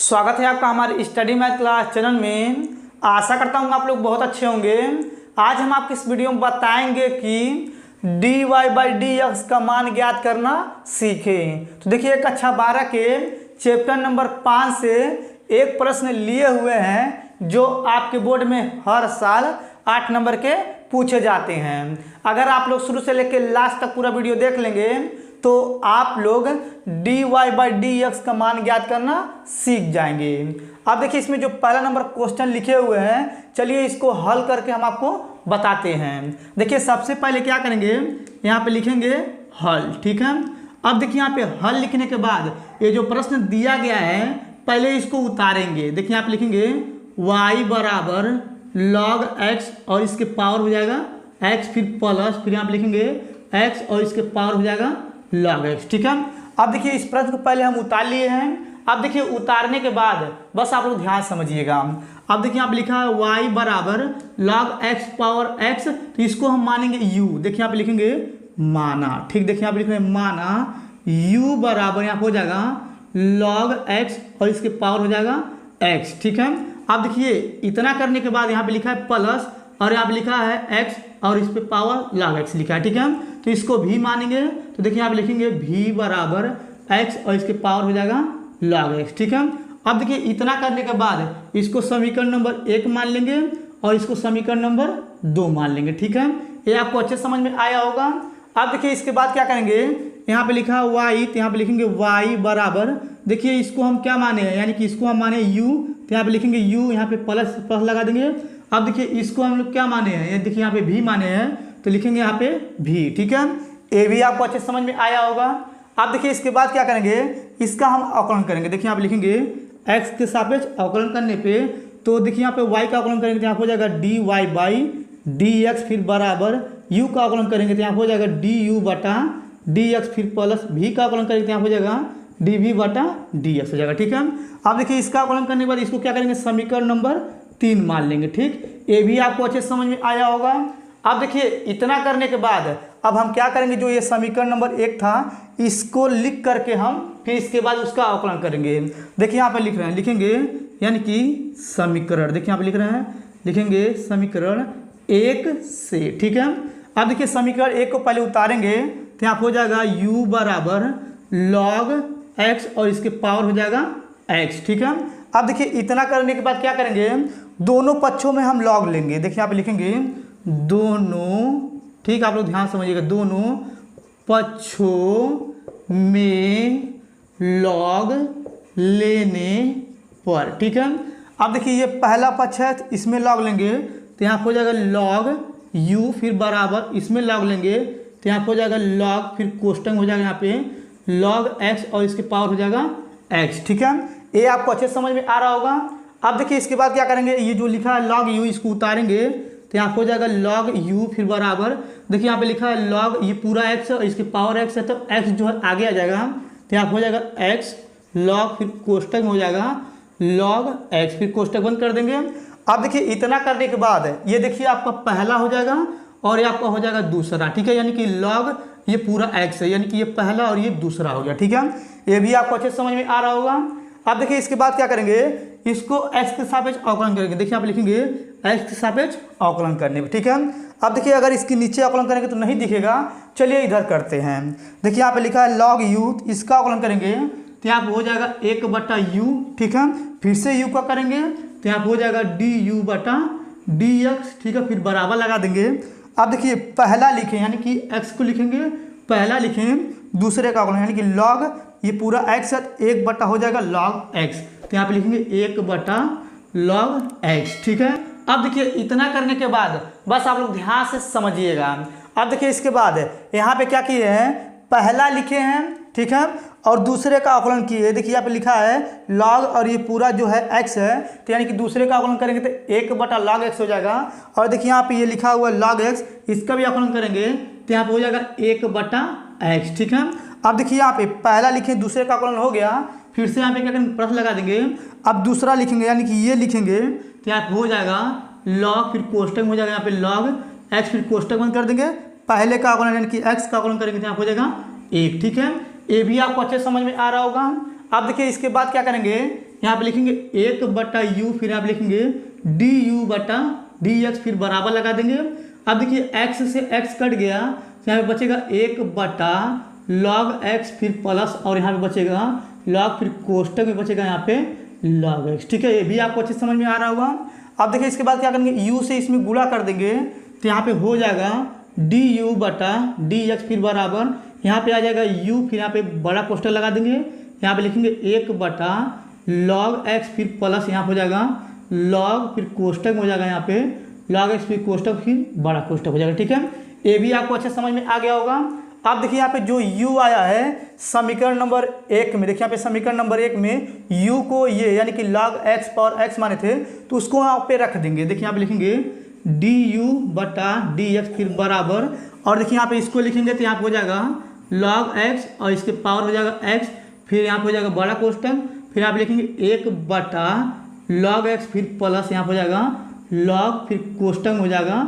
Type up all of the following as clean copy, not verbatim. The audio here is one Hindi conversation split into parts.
स्वागत है आपका हमारे स्टडी मैथ क्लास चैनल में। आशा करता हूँ आप लोग बहुत अच्छे होंगे। आज हम आपको इस वीडियो में बताएंगे कि dy/dx का मान ज्ञात करना सीखें। तो देखिए कक्षा 12 के चैप्टर नंबर 5 से एक प्रश्न लिए हुए हैं जो आपके बोर्ड में हर साल 8 नंबर के पूछे जाते हैं। अगर आप लोग शुरू से लेकर लास्ट तक पूरा वीडियो देख लेंगे तो आप लोग dy/dx का मान ज्ञात करना सीख जाएंगे। अब देखिए इसमें जो पहला नंबर क्वेश्चन लिखे हुए हैं, चलिए इसको हल करके हम आपको बताते हैं। देखिए सबसे पहले क्या करेंगे, यहाँ पे लिखेंगे हल, ठीक है। अब देखिए यहाँ पे हल लिखने के बाद ये जो प्रश्न दिया गया है पहले इसको उतारेंगे। देखिए यहाँ पे लिखेंगे y बराबर log x और इसके पावर हो जाएगा x, फिर प्लस, फिर यहाँ पे लिखेंगे x और इसके पावर हो जाएगा log x, ठीक है। अब देखिए इस प्रश्न को पहले हम उतार लिए हैं। अब देखिए उतारने के बाद बस आप लोग ध्यान समझिएगा। अब देखिए यहाँ पे लिखा है y बराबर log x पावर x, तो इसको हम मानेंगे u। देखिए यहाँ पे लिखेंगे माना, ठीक। देखिए यहाँ पे लिखेंगे माना u बराबर यहाँ पे हो जाएगा log x और इसके पावर हो जाएगा x, ठीक है। अब देखिए इतना करने के बाद यहाँ पे लिखा है प्लस और यहाँ पे लिखा है x और इस पे पावर log x लिखा है, ठीक है। तो इसको भी मानेंगे, तो देखिए यहाँ पे लिखेंगे v बराबर x और इसके पावर हो जाएगा log x, ठीक है। अब देखिए इतना करने के बाद इसको समीकरण नंबर 1 मान लेंगे और इसको समीकरण नंबर 2 मान लेंगे, ठीक है। ये आपको अच्छे समझ में आया होगा। अब देखिए इसके बाद क्या करेंगे, यहाँ पे लिखा है y, तो यहाँ पे लिखेंगे y बराबर, देखिए इसको हम क्या माने हैं, यानी कि इसको हम माने u, तो यहाँ पे लिखेंगे u, यहाँ पे प्लस प्लस लगा देंगे। अब देखिए इसको हम लोग क्या माने हैं, ये देखिए यहाँ पे v माने हैं, तो लिखेंगे यहाँ पे v, ठीक है। ये भी आपको अच्छे समझ में आया होगा। अब देखिए इसके बाद क्या करेंगे, इसका हम अवकलन करेंगे। देखिए यहाँ पे लिखेंगे x के सापेक्ष अवकलन करने पे, तो देखिए यहाँ पे y का अवकलन करेंगे तो यहाँ हो जाएगा dy/dx, फिर बराबर u का अवकलन करेंगे तो यहाँ हो जाएगा du/dx, फिर प्लस v का अवकलन करेंगे तो यहाँ हो जाएगा dv/dx हो जाएगा, ठीक है। अब देखिए इसका अवकलन करने के बाद इसको क्या करेंगे, समीकरण नंबर 3 मान लेंगे, ठीक। ये भी आपको अच्छे समझ में आया होगा। अब देखिए इतना करने के बाद अब हम क्या करेंगे, जो ये समीकरण नंबर 1 था इसको लिख करके हम फिर इसके बाद उसका अवकलन करेंगे। देखिए यहाँ पे लिख रहे हैं, लिखेंगे यानी कि समीकरण, देखिए यहाँ पे लिख रहे हैं, लिखेंगे समीकरण 1 से, ठीक है। अब देखिए समीकरण 1 को पहले उतारेंगे तो यहाँ हो जाएगा u बराबर log x और इसके पावर हो जाएगा x, ठीक है। अब देखिए इतना करने के बाद क्या करेंगे, दोनों पक्षों में हम log लेंगे। देखिए यहाँ पे लिखेंगे दोनों, ठीक, आप लोग ध्यान समझिएगा, दोनों पक्षों में log लेने पर, ठीक है। अब देखिए ये पहला पक्ष है तो इसमें log लेंगे तो यहाँ हो जाएगा log u, फिर बराबर इसमें log लेंगे तो यहाँ हो जाएगा log, फिर कोष्टक हो जाएगा यहाँ पे log x और इसके पावर हो जाएगा x, ठीक है। ये आपको अच्छे समझ में आ रहा होगा। अब देखिए इसके बाद क्या करेंगे, ये जो लिखा है log u इसको उतारेंगे तो यहाँ हो जाएगा log u, फिर बराबर देखिए यहाँ पे लिखा है log, ये पूरा x और इसके पावर x है तो x जो है आगे आ जाएगा तो यहाँ हो जाएगा x log, फिर कोष्टक में हो जाएगा log x, फिर कोष्टक बंद कर देंगे। अब देखिए इतना करने के बाद ये देखिए आपका पहला हो जाएगा और ये आपका हो जाएगा दूसरा, ठीक है। यानी कि log ये पूरा x है, यानी कि ये पहला और ये दूसरा हो गया, ठीक है। ये भी आपको अच्छे समझ में आ रहा होगा। अब देखिए इसके बाद क्या करेंगे, इसको x के सापेक्ष अवकलन करेंगे। देखिए यहाँ पे लिखेंगे x के सापेक्ष अवकलन करने पे, ठीक है। अब देखिए अगर इसके नीचे अवकलन करेंगे तो नहीं दिखेगा, चलिए इधर करते हैं। देखिए यहाँ पे लिखा है log u, इसका अवकलन करेंगे तो यहाँ पे हो जाएगा 1/u, ठीक है। फिर से u का करेंगे तो यहाँ पे हो जाएगा du/dx, ठीक है, फिर बराबर लगा देंगे। अब देखिए पहला लिखें यानी कि x को लिखेंगे, पहला लिखें दूसरे का अवकलन यानी कि log, ये पूरा x है 1 हो जाएगा log x, तो यहाँ पे लिखेंगे 1/log x, ठीक है। अब देखिए इतना करने के बाद बस आप लोग ध्यान से समझिएगा। अब देखिए इसके बाद यहाँ पे क्या किए हैं, पहला लिखे हैं, ठीक है, और दूसरे का अवकलन किए। देखिए यहाँ पे लिखा है log और ये पूरा जो है x है, तो यानी कि दूसरे का अवकलन करेंगे तो 1/log x हो जाएगा। और देखिए यहाँ पे ये लिखा हुआ log x, इसका भी अवकलन करेंगे तो यहाँ पे हो जाएगा 1/x, ठीक है। अब देखिए यहाँ पे पहला लिखें, दूसरे का अवकलन हो गया, फिर से यहाँ पे क्या करेंगे, प्लस लगा देंगे। अब दूसरा लिखेंगे यानी कि ये लिखेंगे तो यहाँ पे हो जाएगा log, फिर कोष्टक में हो जाएगा यहाँ पे log x, फिर कोष्टक बंद कर देंगे। पहले का अवकलन यानी कि x का अवकलन करेंगे तो यहाँ हो जाएगा 1, ठीक है। ये भी आपको अच्छे समझ में आ रहा होगा। अब देखिए इसके बाद क्या करेंगे, यहाँ पे लिखेंगे 1/u, फिर यहाँ पे लिखेंगे du/dx, फिर बराबर लगा देंगे। अब देखिए x से x कट गया, यहाँ पे बचेगा 1/log x, फिर प्लस, और यहाँ पे बचेगा log, फिर कोष्टक में बचेगा यहाँ पे log x। ठीक है, ये भी आपको अच्छे समझ में आ रहा होगा। अब देखिए इसके बाद क्या करेंगे, u से इसमें गुणा कर देंगे तो यहाँ पे हो जाएगा du/dx, फिर बराबर यहाँ पे आ जाएगा u, फिर यहाँ पे बड़ा कोष्टक लगा देंगे, यहाँ पे लिखेंगे 1/log x, फिर प्लस यहाँ हो जाएगा log, फिर कोष्टक में हो जाएगा यहाँ पे log x, फिर कोष्टक, फिर बड़ा कोष्टक हो जाएगा। ठीक है, ये भी आपको अच्छे समझ में आ गया होगा। अब देखिए यहाँ पे जो u आया है समीकरण नंबर 1 में, देखिए यहाँ पे समीकरण नंबर 1 में u को ये यानी कि log x पावर x माने थे तो उसको यहाँ पे रख देंगे। देखिए यहाँ पे लिखेंगे du/dx, फिर बराबर, और देखिए यहाँ पे इसको लिखेंगे तो यहाँ पे हो जाएगा log x, और इसके पावर हो जाएगा x, फिर यहाँ पे हो जाएगा बड़ा कोष्टक, फिर यहाँ पे लिखेंगे 1/log x, फिर प्लस यहाँ पे हो जाएगा log, फिर कोष्टक में हो जाएगा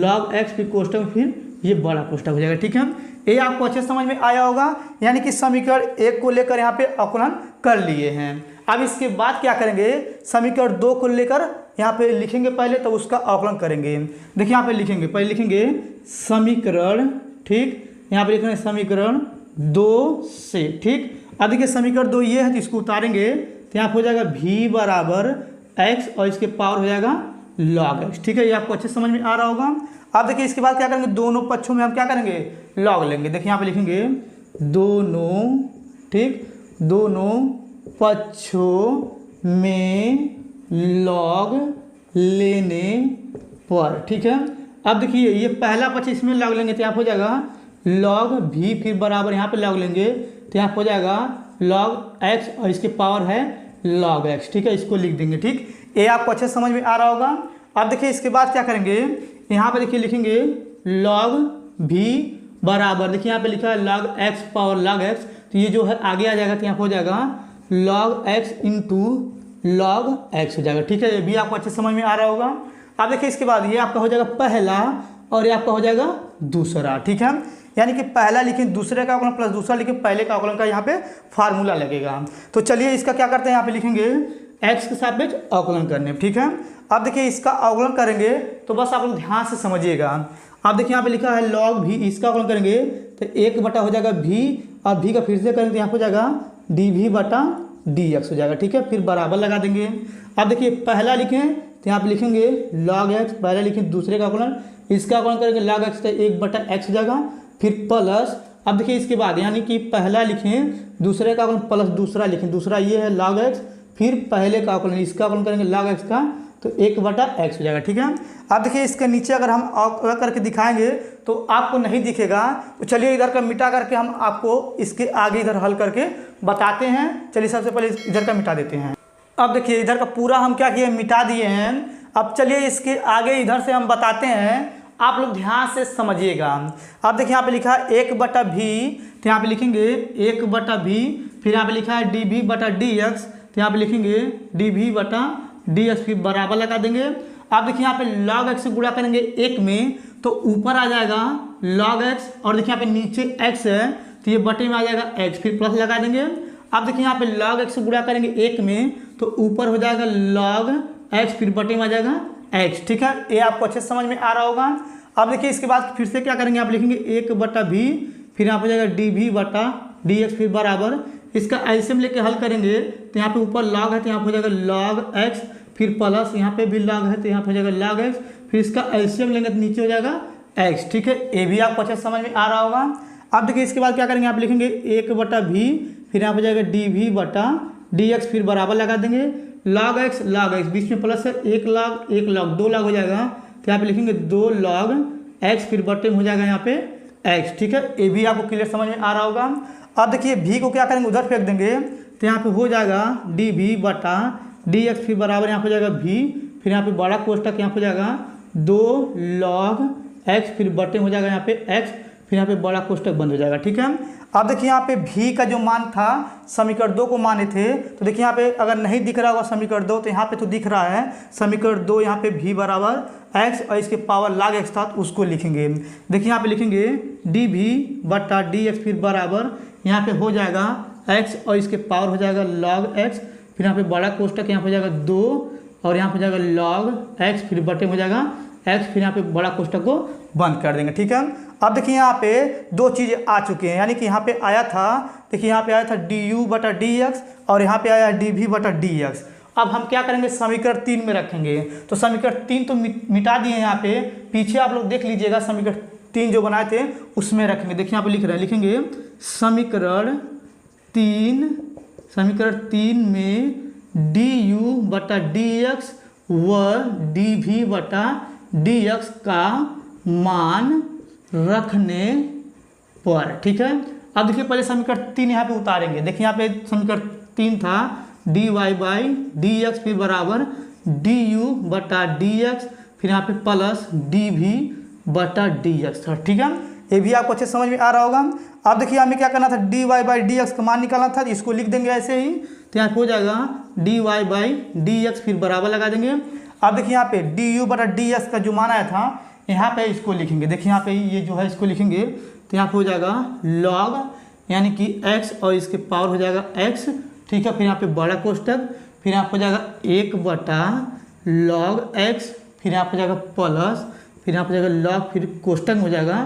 log x, फिर कोष्टक, फिर ये बड़ा कोष्टक हो जाएगा। ठीक है, ये आपको अच्छे समझ में आया होगा, यानी कि समीकरण 1 को लेकर यहाँ पे अवकलन कर लिए हैं। अब इसके बाद क्या करेंगे, समीकरण 2 को लेकर यहाँ पे लिखेंगे पहले, तो उसका अवकलन करेंगे। देखिए यहाँ पे लिखेंगे, पहले लिखेंगे समीकरण, ठीक, यहाँ पे लिखेंगे समीकरण 2 से। ठीक, अब देखिए समीकरण 2 ये है तो इसको उतारेंगे तो यहाँ हो जाएगा v बराबर x, और इसके पावर हो जाएगा log x। ठीक है, ये आपको अच्छे समझ में आ रहा होगा। अब देखिए इसके बाद क्या करेंगे, दोनों पक्षों में हम क्या करेंगे, log लेंगे। देखिए यहाँ पे लिखेंगे दोनों, ठीक, दोनों पक्षों में log लेने पर। ठीक है, अब देखिए ये पहला पक्ष, इसमें log लेंगे तो यहाँ हो जाएगा log v, फिर बराबर यहाँ पे log लेंगे तो यहाँ हो जाएगा log x, और इसके पावर है log x। ठीक है, इसको लिख देंगे। ठीक, ये आपको अच्छे समझ में आ रहा होगा। अब देखिए इसके बाद क्या करेंगे, यहाँ पे देखिए लिखेंगे log v बराबर, देखिए यहाँ पे लिखा है log x power log x, तो ये जो है आगे आ जाएगा तो यहाँ हो जाएगा log x into log x हो जाएगा। ठीक है, ये भी आपको अच्छे समझ में आ रहा होगा। अब देखिए इसके बाद ये आपका हो जाएगा पहला, और ये आपका हो जाएगा दूसरा। ठीक है, यानी कि पहला लिखें दूसरे का अवकलन प्लस दूसरा लिखें पहले का अवकलन का यहाँ पे फार्मूला लगेगा। तो चलिए इसका क्या करते हैं, यहाँ पे लिखेंगे x के सापेक्ष अवकलन करने। ठीक है, अब देखिए इसका अवकलन करेंगे तो बस आप लोग ध्यान से समझिएगा। अब देखिए यहाँ पे लिखा है log v, इसका अवकलन करेंगे तो 1 हो जाएगा v, और v का फिर से करेंगे तो यहाँ हो जाएगा dv/dx हो जाएगा। ठीक है, फिर बराबर लगा देंगे। अब देखिए पहला लिखें तो यहाँ पे लिखेंगे log x, पहला लिखें दूसरे का अवकलन, इसका अवकलन करेंगे log x का 1/x हो जाएगा, फिर प्लस। अब देखिए इसके बाद यानी कि पहला लिखें दूसरे का अवकलन प्लस दूसरा लिखें, दूसरा ये है log x, फिर पहले का अवकलन, इसका अवकलन करेंगे log x का तो 1/x हो जाएगा। ठीक है, अब देखिए इसके नीचे अगर हम अवकलन करके दिखाएंगे तो आपको नहीं दिखेगा, तो चलिए इधर का मिटा करके हम आपको इसके आगे इधर हल करके बताते हैं। चलिए सबसे पहले इधर का मिटा देते हैं। अब देखिए इधर का पूरा हम क्या किए, मिटा दिए हैं। अब चलिए इसके आगे इधर से हम बताते हैं, आप लोग ध्यान से समझिएगा। अब देखिए यहाँ पे लिखा है 1/v, तो यहाँ पे लिखेंगे 1/v, फिर यहाँ पे लिखा है dv/dx, तो यहाँ पे लिखेंगे dv/dx, फिर बराबर लगा देंगे। अब देखिए यहाँ पे log x से गुणा करेंगे 1 में तो ऊपर आ जाएगा log x, और देखिए यहाँ पे नीचे x है तो ये बटे में आ जाएगा x, फिर प्लस लगा देंगे। अब देखिए यहाँ पे log x से गुणा करेंगे 1 में तो ऊपर हो जाएगा log x, फिर बटे में आ जाएगा x। ठीक है, ये आपको अच्छे समझ में आ रहा होगा। अब देखिए इसके बाद फिर से क्या करेंगे, आप लिखेंगे 1/v, फिर यहाँ पे जाएगा dv/dx, फिर बराबर, इसका एलसीएम लेके हल करेंगे तो यहाँ पे ऊपर log है तो यहाँ पे हो जाएगा log x, फिर प्लस यहाँ पे भी log है तो यहाँ पे हो जाएगा log x, फिर इसका एलसीएम लेंगे तो नीचे हो जाएगा x। ठीक है, ये भी आपको अच्छे समझ में आ रहा होगा। अब देखिए इसके बाद क्या करेंगे, आप लिखेंगे 1/v, फिर यहाँ पे जाएगा dv/dx, फिर बराबर लगा देंगे log x, बीच में प्लस है 1 log 2 log हो जाएगा तो यहाँ पे लिखेंगे 2 log x, फिर बटे में हो जाएगा यहाँ पे x। ठीक है, ये भी आपको क्लियर समझ में आ रहा होगा। अब देखिए v को क्या करेंगे, उधर फेंक देंगे तो यहाँ पे हो जाएगा dv/dx, फिर बराबर यहाँ पे हो जाएगा v, फिर यहाँ पे बड़ा कोष्टक यहाँ पे हो जाएगा 2 log x, फिर बटे हो जाएगा यहाँ पे x, फिर यहाँ पे बड़ा कोष्टक बंद हो जाएगा। ठीक है, अब देखिए यहाँ पे v का जो मान था समीकरण 2 को माने थे, तो देखिए यहाँ पे अगर नहीं दिख रहा होगा समीकरण 2 तो यहाँ पे तो दिख रहा है समीकरण 2, यहाँ पे v बराबर x और इसके पावर log x था तो उसको लिखेंगे। देखिए यहाँ पे लिखेंगे dv/dx, फिर बराबर यहाँ पे हो जाएगा x और इसके पावर हो जाएगा log x, फिर यहाँ पे बड़ा कोष्टक, यहाँ पे हो जाएगा 2 और यहाँ पे हो जाएगा log x, फिर बटे में हो जाएगा x, फिर यहाँ पे बड़ा कोष्टक को बंद कर देंगे। ठीक है, अब देखिए यहाँ पे दो चीज़ें आ चुकी हैं, यानी कि यहाँ पे आया था, देखिए यहाँ पे आया था du बटा dx और यहाँ पे आया dv बटा dx। अब हम क्या करेंगे, समीकरण 3 में रखेंगे। तो समीकरण 3 तो मिटा दिए यहाँ पे, पीछे आप लोग देख लीजिएगा समीकरण 3 जो बनाए थे उसमें रखेंगे। देखिए यहाँ पे लिख रहे हैं, लिखेंगे समीकरण 3 में du बटा dx व dv बटा dx का मान रखने पर। ठीक है, अब देखिए पहले समीकरण 3 यहाँ पे उतारेंगे। देखिए यहाँ पे समीकरण 3 था dy बाई dx फिर बराबर du बटा dx, फिर यहाँ पे प्लस dv बटा dx। ठीक है, ये भी आपको अच्छे समझ में आ रहा होगा। अब देखिए हमें क्या करना था, dy बाई dx का मान निकालना था, इसको लिख देंगे ऐसे ही। तो यहाँ पे हो जाएगा dy बाई dx, फिर बराबर लगा देंगे। अब देखिए यहाँ पे du बटा dx का जो मान आया था, यहाँ पे इसको लिखेंगे। देखिए यहाँ पे ये जो है इसको लिखेंगे, तो यहाँ पे हो जाएगा log यानी कि x और इसके पावर हो जाएगा x। ठीक है, फिर यहाँ पे बड़ा कोष्टक, फिर यहाँ पे हो जाएगा 1 बटा log x, फिर यहाँ पे हो जाएगा प्लस, फिर यहाँ पे हो जाएगा log, फिर कोष्टक में हो जाएगा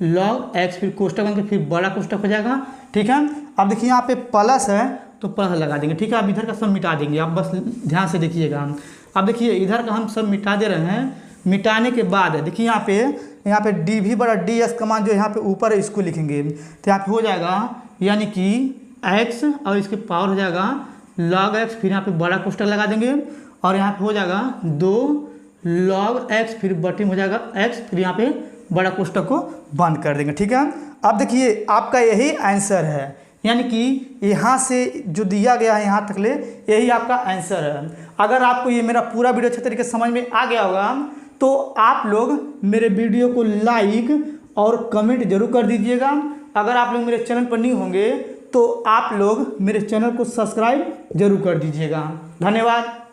log x, फिर कोष्टक बन के फिर बड़ा कोष्टक हो जाएगा। ठीक है, अब देखिए यहाँ पे प्लस है तो प्लस लगा देंगे। ठीक है, अब इधर का सब मिटा देंगे, आप बस ध्यान से देखिएगा। अब देखिए इधर का हम सब मिटा दे रहे हैं। मिटाने के बाद देखिए यहाँ पे dv बटा ds का मान जो यहाँ पे ऊपर है इसको लिखेंगे। तो यहाँ पे हो जाएगा यानी कि x और इसके पावर हो जाएगा log x, फिर यहाँ पे बड़ा कोष्टक लगा देंगे और यहाँ पे हो जाएगा 2 log x, फिर बटे में हो जाएगा x, फिर यहाँ पे बड़ा कोष्टक को बंद कर देंगे। ठीक है, अब देखिए आपका यही आंसर है, यानी कि यहाँ से जो दिया गया है यहाँ तक ले यही आपका आंसर है। अगर आपको ये मेरा पूरा वीडियो अच्छे तरीके से समझ में आ गया होगा तो आप लोग मेरे वीडियो को लाइक और कमेंट जरूर कर दीजिएगा। अगर आप लोग मेरे चैनल पर न्यू होंगे तो आप लोग मेरे चैनल को सब्सक्राइब जरूर कर दीजिएगा। धन्यवाद।